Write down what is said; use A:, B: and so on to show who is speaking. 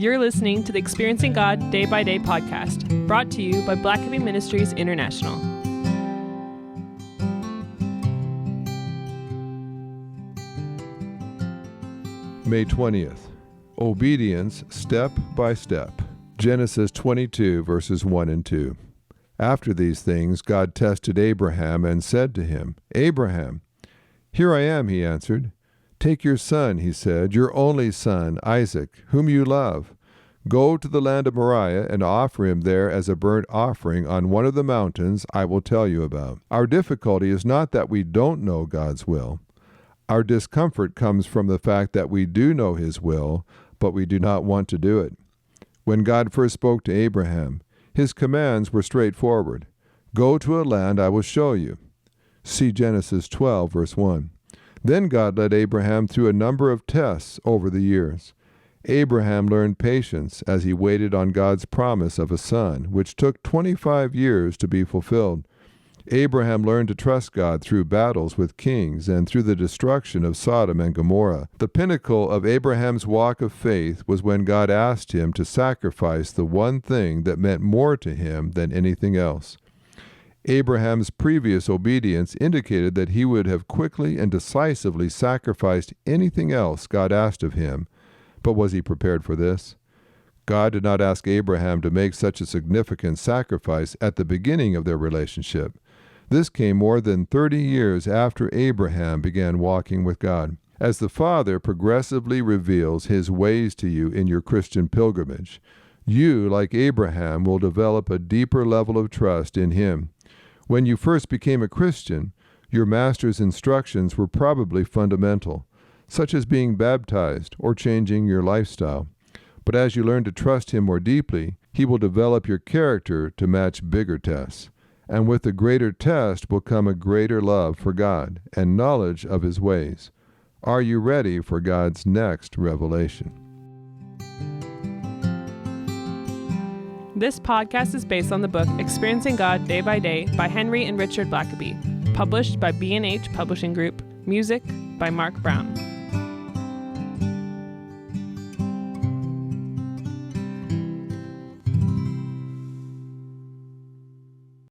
A: You're listening to the Experiencing God Day by Day podcast, brought to you by Blackaby Ministries International.
B: May 20th. Obedience step by step. Genesis 22, verses 1 and 2. After these things, God tested Abraham and said to him, "Abraham." "Here I am," he answered. "Take your son," he said, "your only son, Isaac, whom you love. Go to the land of Moriah and offer him there as a burnt offering on one of the mountains I will tell you about." Our difficulty is not that we don't know God's will. Our discomfort comes from the fact that we do know His will, but we do not want to do it. When God first spoke to Abraham, His commands were straightforward. Go to a land I will show you. See Genesis 12, verse 1. Then God led Abraham through a number of tests over the years. Abraham learned patience as he waited on God's promise of a son, which took 25 years to be fulfilled. Abraham learned to trust God through battles with kings and through the destruction of Sodom and Gomorrah. The pinnacle of Abraham's walk of faith was when God asked him to sacrifice the one thing that meant more to him than anything else. Abraham's previous obedience indicated that he would have quickly and decisively sacrificed anything else God asked of him. But was he prepared for this? God did not ask Abraham to make such a significant sacrifice at the beginning of their relationship. This came more than 30 years after Abraham began walking with God. As the Father progressively reveals His ways to you in your Christian pilgrimage, you, like Abraham, will develop a deeper level of trust in Him. When you first became a Christian, your Master's instructions were probably fundamental, such as being baptized or changing your lifestyle. But as you learn to trust Him more deeply, He will develop your character to match bigger tests. And with the greater test will come a greater love for God and knowledge of His ways. Are you ready for God's next revelation?
A: This podcast is based on the book Experiencing God Day by Day by Henry and Richard Blackaby, published by B&H Publishing Group, music by Mark Brown.